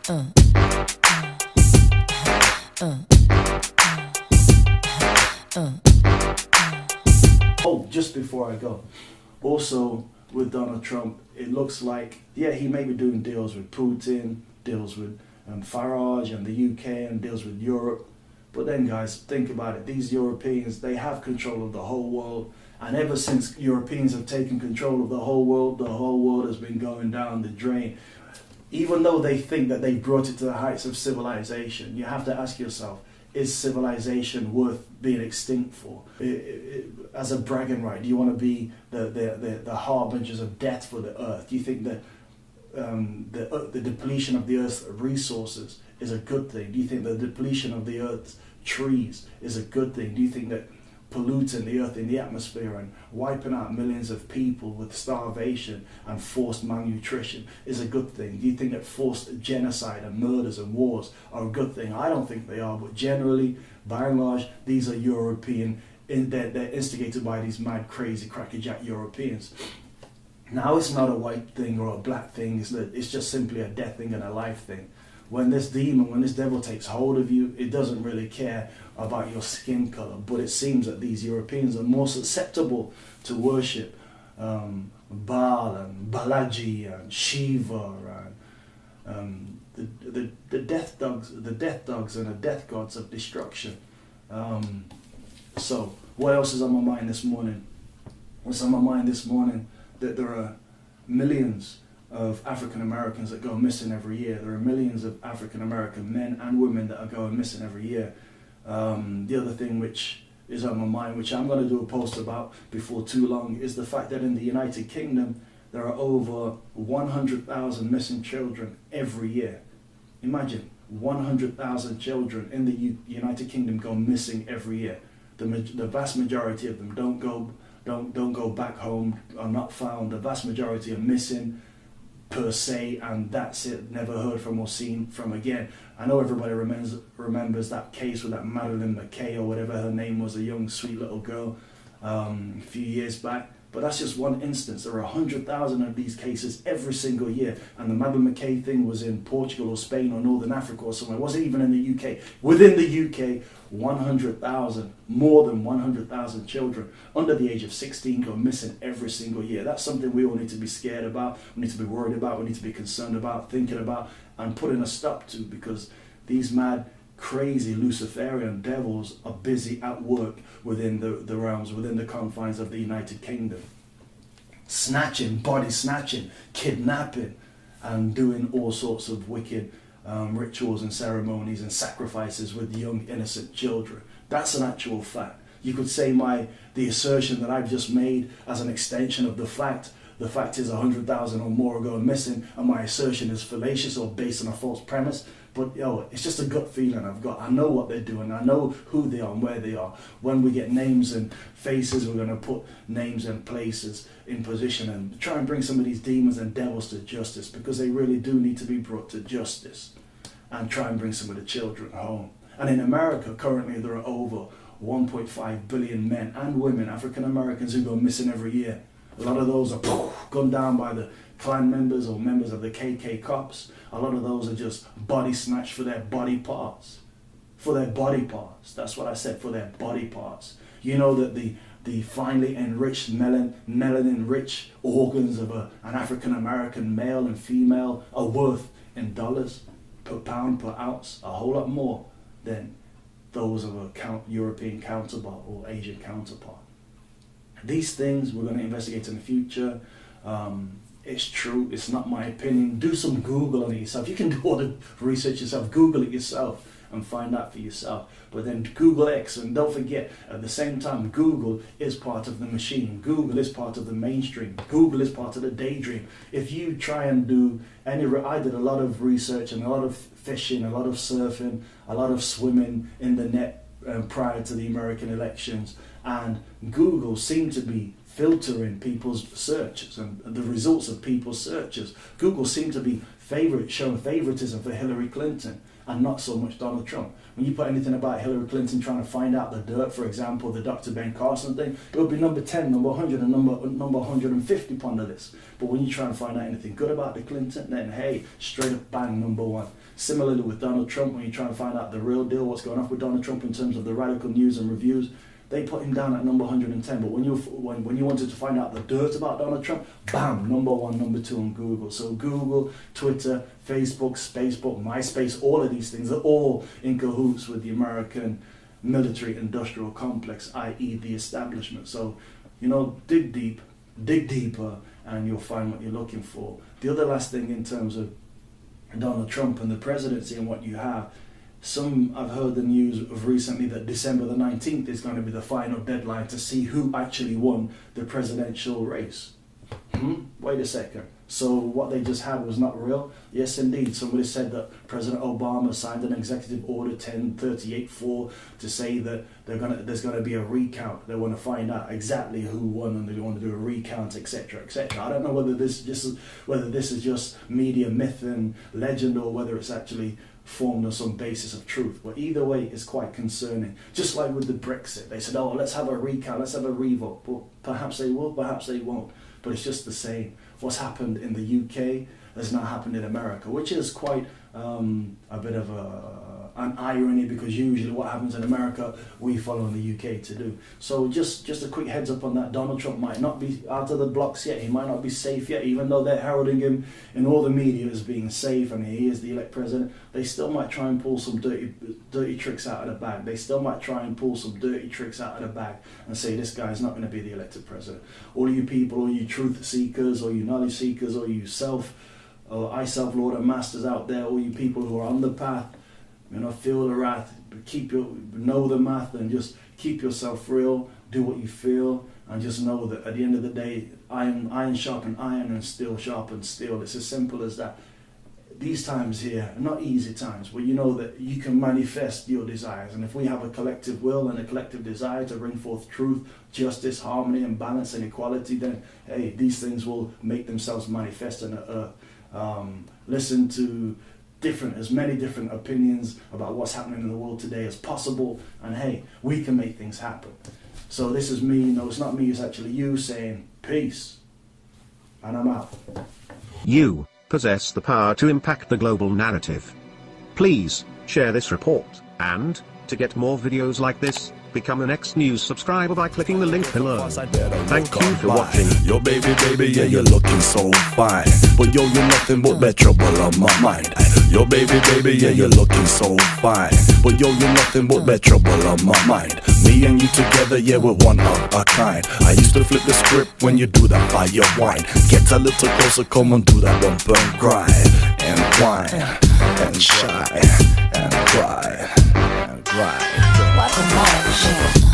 Oh, just before I go, also with Donald Trump, it looks like, yeah, he may be doing deals with Putin, deals with Farage and the UK, and deals with Europe. But then, guys, think about it. These Europeans, they have control of the whole world. And ever since Europeans have taken control of the whole world has been going down the drain. Even though they think that they brought it to the heights of civilization, you have to ask yourself, is civilization worth being extinct for? As a bragging right, do you want to be the harbingers of death for the earth? Do you think that the depletion of the earth's resources is a good thing? Do you think the depletion of the earth's trees is a good thing? Do you think that polluting the earth in the atmosphere and wiping out millions of people with starvation and forced malnutrition is a good thing? Do you think that forced genocide and murders and wars are a good thing? I don't think they are, but generally, by and large, these are European, they're instigated by these mad, crazy, crackerjack Europeans. Now, it's not a white thing or a black thing, it's just simply a death thing and a life thing. When this devil takes hold of you, it doesn't really care about your skin color. But it seems that these Europeans are more susceptible to worship Baal and Balaji and Shiva and the death dogs and the death gods of destruction. So, what else is on my mind this morning? What's on my mind this morning? That there are millions of African Americans that go missing every year. There are millions of African American men and women that are going missing every year. The other thing which is on my mind, which I'm going to do a post about before too long, is the fact that in the United Kingdom there are over 100,000 missing children every year. Imagine 100,000 children in the United Kingdom go missing every year. The vast majority of them don't go back home, are not found. The vast majority are missing per se, and that's it, never heard from or seen from again. I know everybody remembers that case with that Madeline McKay or whatever her name was, a young sweet little girl a few years back. But that's just one instance. There are 100,000 of these cases every single year, and the Madeline McKay thing was in Portugal or Spain or Northern Africa or somewhere. It wasn't even in the UK. Within the UK, 100,000, more than 100,000 children under the age of 16 go missing every single year. That's something we all need to be scared about, we need to be worried about, we need to be concerned about, thinking about, and putting a stop to, because these mad, crazy Luciferian devils are busy at work within the realms, within the confines of the United Kingdom. Snatching, body snatching, kidnapping, and doing all sorts of wicked rituals and ceremonies and sacrifices with young innocent children. That's an actual fact. You could say the assertion that I've just made as an extension of the fact. The fact is 100,000 or more are going missing, and my assertion is fallacious or based on a false premise. But it's just a gut feeling I've got. I know what they're doing. I know who they are and where they are. When we get names and faces, we're going to put names and places in position and try and bring some of these demons and devils to justice, because they really do need to be brought to justice, and try and bring some of the children home. And in America, currently, there are over 1.5 billion men and women, African Americans, who go missing every year. A lot of those are gunned down by the Klan members or members of the KK cops. A lot of those are just body snatched for their body parts. For their body parts. That's what I said, for their body parts. You know that the finely enriched, melanin-rich organs of an African American male and female are worth in dollars per pound, per ounce, a whole lot more than those of a European counterpart or Asian counterpart. These things we're going to investigate in the future. It's true, it's not my opinion. Do some Google on it yourself. You can do all the research yourself, Google it yourself and find out for yourself. But then Google X, and don't forget, at the same time, Google is part of the machine. Google is part of the mainstream. Google is part of the daydream. If you try and do I did a lot of research and a lot of fishing, a lot of surfing, a lot of swimming in the net prior to the American elections, and Google seemed to be filtering people's searches and the results of people's searches. Google seemed to be showing favoritism for Hillary Clinton and not so much Donald Trump. When you put anything about Hillary Clinton trying to find out the dirt, for example, the Dr. Ben Carson thing, it would be number 10, number 100, and number 150 upon the list. But when you try and find out anything good about the Clinton, then hey, straight up bang, number 1. Similarly with Donald Trump, when you try and find out the real deal, what's going on with Donald Trump in terms of the radical news and reviews, they put him down at number 110. But when you wanted to find out the dirt about Donald Trump, bam, number 1, number 2 on Google. So Google, Twitter, Facebook, Spacebook, MySpace, all of these things are all in cahoots with the American military industrial complex, i.e. the establishment. So, dig deep, dig deeper, and you'll find what you're looking for. The other last thing in terms of Donald Trump and the presidency and what you have, I've heard the news of recently that December the 19th is going to be the final deadline to see who actually won the presidential race. Wait a second. So what they just had was not real? Yes, indeed. Somebody said that President Obama signed an executive order 1038-4 to say that there's going to be a recount. They want to find out exactly who won and they want to do a recount, etc., etc. I don't know whether this is just media myth and legend or whether it's actually formed on some basis of truth. But either way, it's quite concerning. Just like with the Brexit, they said, oh, let's have a recount, let's have a revote. Well, perhaps they will, perhaps they won't. But it's just the same. What's happened in the UK has not happened in America, which is quite a bit of an irony, because usually what happens in America, we follow in the UK to do. So just a quick heads up on that. Donald Trump might not be out of the blocks yet. He might not be safe yet, even though they're heralding him in all the media as being safe and he is the elect president. They still might try and pull some dirty tricks out of the bag. They still might try and pull some dirty tricks out of the bag and say this guy's not going to be the elected president. All you people, all you truth seekers, all you knowledge seekers, all you I self-lord and masters out there, all you people who are on the path, feel the wrath, know the math, and just keep yourself real, do what you feel, and just know that at the end of the day, iron sharpen iron and steel sharpen steel. It's as simple as that. These times here are not easy times, but you know that you can manifest your desires. And if we have a collective will and a collective desire to bring forth truth, justice, harmony, and balance and equality, then, hey, these things will make themselves manifest on the earth. Listen to as many different opinions about what's happening in the world today as possible, and hey, we can make things happen. So this is me, no, it's not me, it's actually you saying peace, and I'm out. You possess the power to impact the global narrative. Please share this report, and to get more videos like this, become an X News subscriber by clicking the link below. Thank you for watching. Yo baby, yeah, you're looking so fine, but yo, you're nothing but that trouble on my mind. Yo baby, yeah, you're looking so fine, but yo, you're nothing but that trouble on my mind. Me and you together, yeah, we're one of a kind. I used to flip the script when you do that by your wine. Get a little closer, come and do that bump and grind, and whine, and shine, and cry, and grind. Welcome,